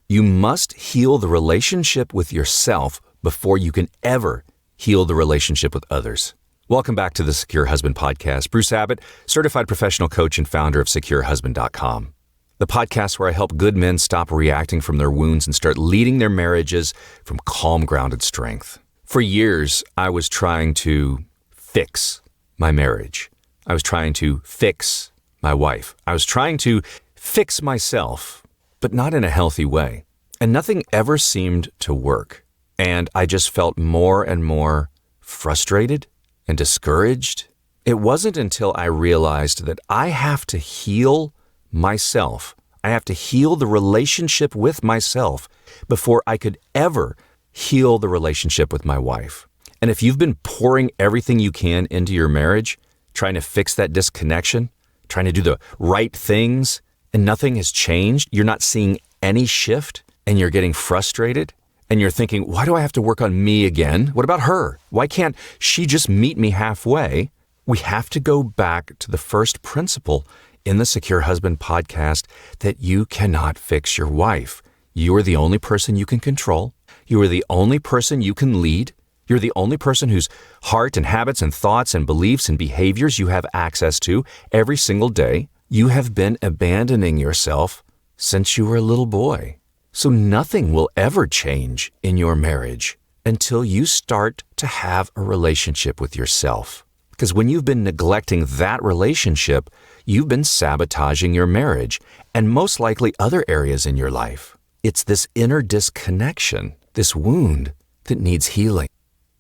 You must heal the relationship with yourself before you can ever heal the relationship with others. Welcome back to the Secure Husband Podcast. Bruce Abbott, certified professional coach and founder of SecureHusband.com. The podcast where I help good men stop reacting from their wounds and start leading their marriages from calm, grounded strength. For years, I was trying to fix my marriage. I was trying to fix my wife. I was trying to fix myself, but not in a healthy way. And nothing ever seemed to work. And I just felt more and more frustrated and discouraged. It wasn't until I realized that I have to heal myself. I have to heal the relationship with myself before I could ever heal the relationship with my wife. And if you've been pouring everything you can into your marriage, trying to fix that disconnection, trying to do the right things, and nothing has changed, you're not seeing any shift, and you're getting frustrated, and you're thinking, why do I have to work on me again? What about her? Why can't she just meet me halfway? We have to go back to the first principle in the Secure Husband podcast that you cannot fix your wife. You are the only person you can control. You are the only person you can lead. You're the only person whose heart and habits and thoughts and beliefs and behaviors you have access to every single day. You have been abandoning yourself since you were a little boy. So nothing will ever change in your marriage until you start to have a relationship with yourself. Because when you've been neglecting that relationship, you've been sabotaging your marriage and most likely other areas in your life. It's this inner disconnection, this wound that needs healing.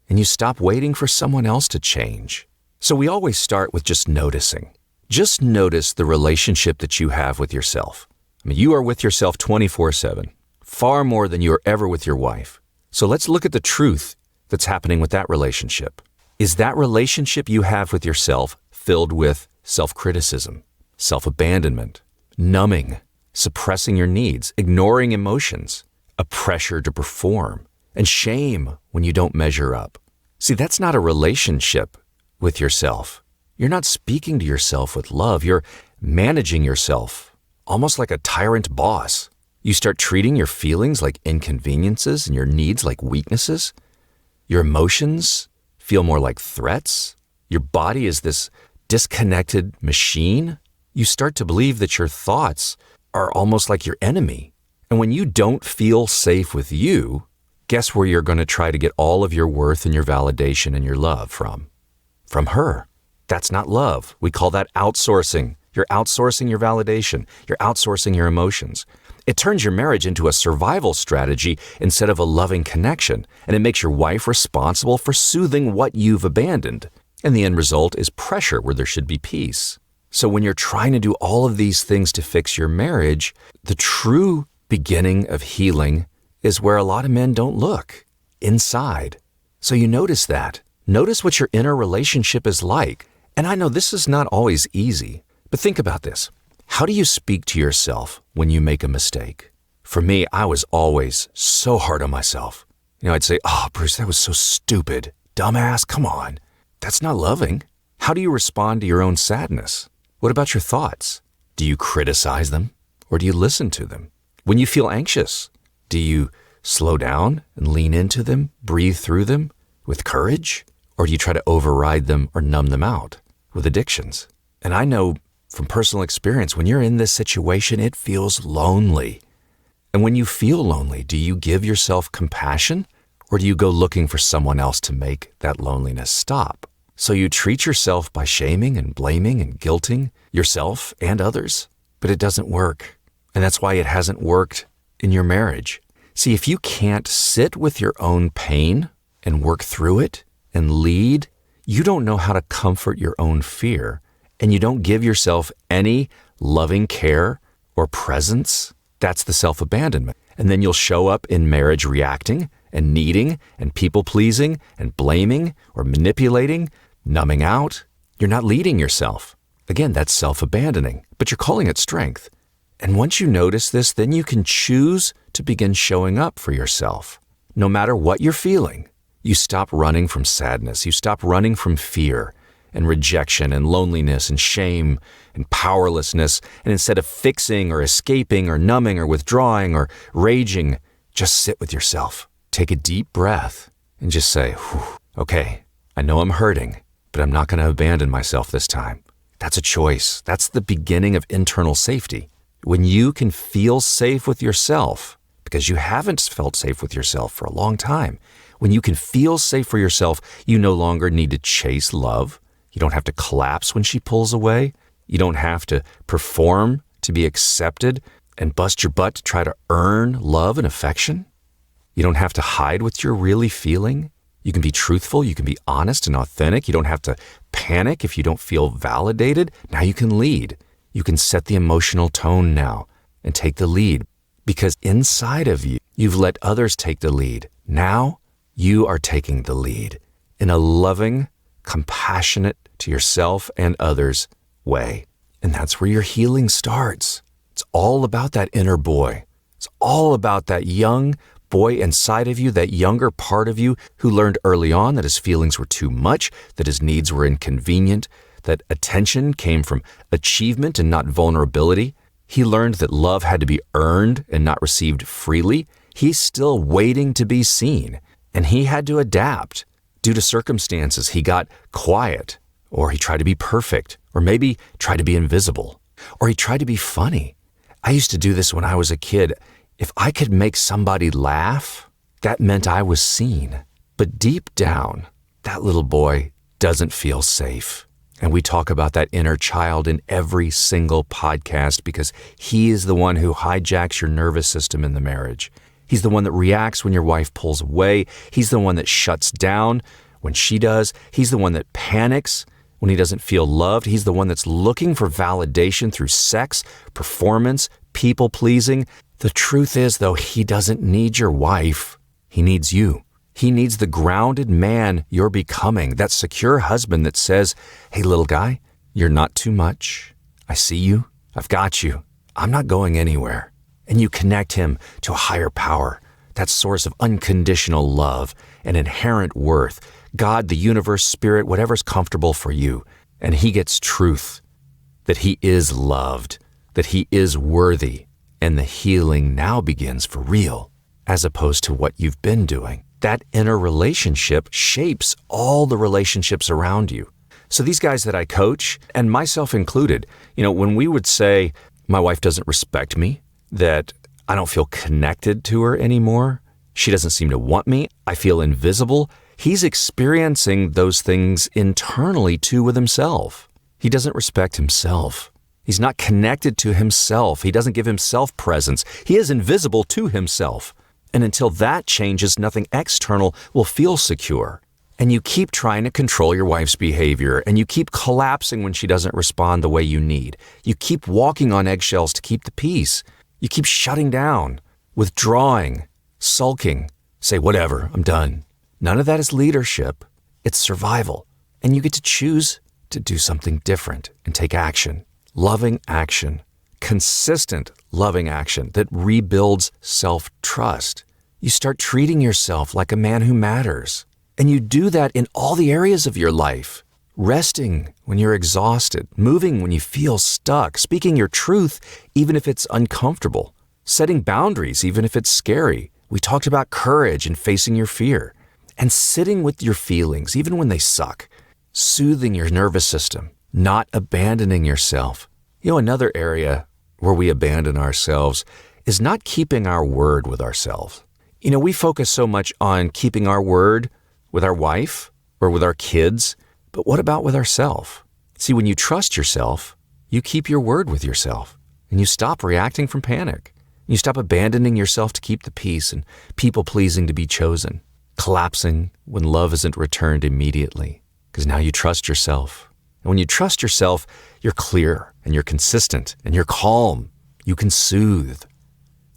And you stop waiting for someone else to change. So we always start with just noticing. Just notice the relationship that you have with yourself. I mean, you are with yourself 24/7, far more than you are ever with your wife. So let's look at the truth that's happening with that relationship. Is that relationship you have with yourself filled with self-criticism, self-abandonment, numbing, suppressing your needs, ignoring emotions, a pressure to perform, and shame when you don't measure up? See, that's not a relationship with yourself. You're not speaking to yourself with love. You're managing yourself, almost like a tyrant boss. You start treating your feelings like inconveniences and your needs like weaknesses. Your emotions feel more like threats. Your body is this disconnected machine. You start to believe that your thoughts are almost like your enemy. And when you don't feel safe with you, guess where you're going to try to get all of your worth and your validation and your love from? From her. That's not love. We call that outsourcing. You're outsourcing your validation. You're outsourcing your emotions. It turns your marriage into a survival strategy instead of a loving connection, and it makes your wife responsible for soothing what you've abandoned. And the end result is pressure where there should be peace. So when you're trying to do all of these things to fix your marriage, the true beginning of healing is where a lot of men don't look, inside. So you notice that. Notice what your inner relationship is like. And I know this is not always easy, but think about this. How do you speak to yourself when you make a mistake? For me, I was always so hard on myself. I'd say, oh, Bruce, that was so stupid. Dumbass, come on. That's not loving. How do you respond to your own sadness? What about your thoughts? Do you criticize them or do you listen to them? When you feel anxious, do you slow down and lean into them, breathe through them with courage? Or do you try to override them or numb them out with addictions? And I know from personal experience, when you're in this situation, it feels lonely. And when you feel lonely, do you give yourself compassion or do you go looking for someone else to make that loneliness stop? So you treat yourself by shaming and blaming and guilting yourself and others, but it doesn't work. And that's why it hasn't worked in your marriage. See, if you can't sit with your own pain and work through it and lead, you don't know how to comfort your own fear, and you don't give yourself any loving care or presence. That's the self-abandonment. And then you'll show up in marriage reacting and needing and people-pleasing and blaming or manipulating, numbing out. You're not leading yourself. Again, that's self-abandoning, but you're calling it strength. And once you notice this, then you can choose to begin showing up for yourself. No matter what you're feeling, you stop running from sadness. You stop running from fear. and rejection and loneliness and shame and powerlessness. And instead of fixing or escaping or numbing or withdrawing or raging, just sit with yourself. Take a deep breath and just say, whew, okay, I know I'm hurting, but I'm not going to abandon myself this time. That's a choice. That's the beginning of internal safety. When you can feel safe with yourself, because you haven't felt safe with yourself for a long time, when you can feel safe for yourself, you no longer need to chase love. You don't have to collapse when she pulls away. You don't have to perform to be accepted and bust your butt to try to earn love and affection. You don't have to hide what you're really feeling. You can be truthful. You can be honest and authentic. You don't have to panic if you don't feel validated. Now you can lead. You can set the emotional tone now and take the lead, because inside of you, you've let others take the lead. Now you are taking the lead in a loving, compassionate to yourself and others way. And that's where your healing starts. It's all about that inner boy. It's all about that young boy inside of you, that younger part of you who learned early on that his feelings were too much, that his needs were inconvenient, that attention came from achievement and not vulnerability. He learned that love had to be earned and not received freely. He's still waiting to be seen, and he had to adapt. Due to circumstances, he got quiet, or he tried to be perfect, or maybe tried to be invisible, or he tried to be funny. I used to do this when I was a kid. If I could make somebody laugh, that meant I was seen. But deep down, that little boy doesn't feel safe. And we talk about that inner child in every single podcast because he is the one who hijacks your nervous system in the marriage. He's the one that reacts when your wife pulls away. He's the one that shuts down when she does. He's the one that panics when he doesn't feel loved. He's the one that's looking for validation through sex, performance, people-pleasing. The truth is, though, he doesn't need your wife. He needs you. He needs the grounded man you're becoming, that secure husband that says, hey, little guy, you're not too much. I see you. I've got you. I'm not going anywhere. And you connect him to a higher power, that source of unconditional love and inherent worth, God, the universe, spirit, whatever's comfortable for you. And he gets truth, that he is loved, that he is worthy. And the healing now begins for real, as opposed to what you've been doing. That inner relationship shapes all the relationships around you. So these guys that I coach, and myself included, when we would say, my wife doesn't respect me, that I don't feel connected to her anymore, she doesn't seem to want me, I feel invisible, he's experiencing those things internally too with himself. He doesn't respect himself. He's not connected to himself. He doesn't give himself presence. He is invisible to himself. And until that changes, nothing external will feel secure. And you keep trying to control your wife's behavior, and you keep collapsing when she doesn't respond the way you need. You keep walking on eggshells to keep the peace. You keep shutting down, withdrawing, sulking, say, whatever, I'm done. None of that is leadership. It's survival. And you get to choose to do something different and take action. Loving action. Consistent loving action that rebuilds self-trust. You start treating yourself like a man who matters. And you do that in all the areas of your life. Resting when you're exhausted, moving when you feel stuck, speaking your truth even if it's uncomfortable, setting boundaries even if it's scary. We talked about courage and facing your fear, and sitting with your feelings even when they suck, soothing your nervous system, not abandoning yourself. Another area where we abandon ourselves is not keeping our word with ourselves. We focus so much on keeping our word with our wife or with our kids, but what about with ourselves? See, when you trust yourself, you keep your word with yourself, and you stop reacting from panic. You stop abandoning yourself to keep the peace and people-pleasing to be chosen, collapsing when love isn't returned immediately, because now you trust yourself. And when you trust yourself, you're clear and you're consistent and you're calm. You can soothe.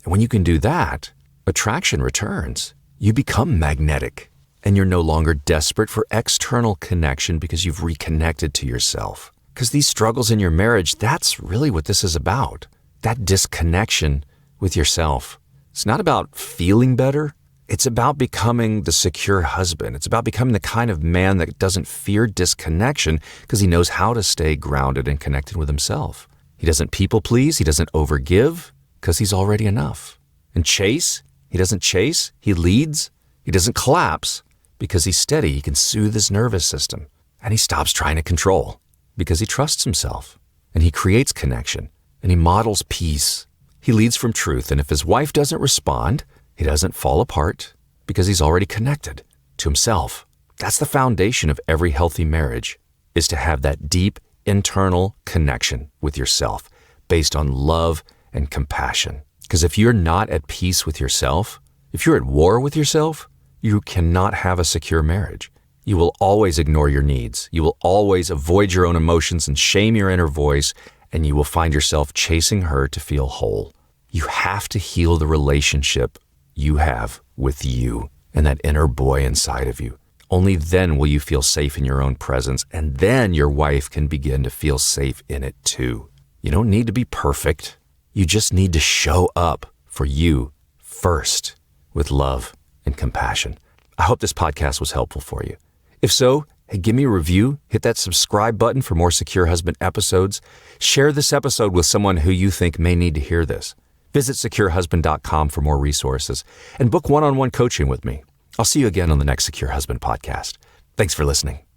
And when you can do that, attraction returns. You become magnetic and you're no longer desperate for external connection because you've reconnected to yourself. Because these struggles in your marriage, that's really what this is about. That disconnection with yourself. It's not about feeling better. It's about becoming the secure husband. It's about becoming the kind of man that doesn't fear disconnection because he knows how to stay grounded and connected with himself. He doesn't people please. He doesn't overgive because he's already enough. And chase, he doesn't chase. He leads. He doesn't collapse because he's steady. He can soothe his nervous system. And he stops trying to control because he trusts himself. And he creates connection. And he models peace. He leads from truth. And if his wife doesn't respond, he doesn't fall apart because he's already connected to himself. That's the foundation of every healthy marriage, is to have that deep internal connection with yourself based on love and compassion. Because if you're not at peace with yourself, if you're at war with yourself, you cannot have a secure marriage. You will always ignore your needs. You will always avoid your own emotions and shame your inner voice, and you will find yourself chasing her to feel whole. You have to heal the relationship you have with you and that inner boy inside of you. Only then will you feel safe in your own presence, and then your wife can begin to feel safe in it too. You don't need to be perfect. You just need to show up for you first with love and compassion. I hope this podcast was helpful for you. If so, hey, give me a review, hit that subscribe button for more Secure Husband episodes. Share this episode with someone who you think may need to hear this. Visit securehusband.com for more resources and book one-on-one coaching with me. I'll see you again on the next Secure Husband podcast. Thanks for listening.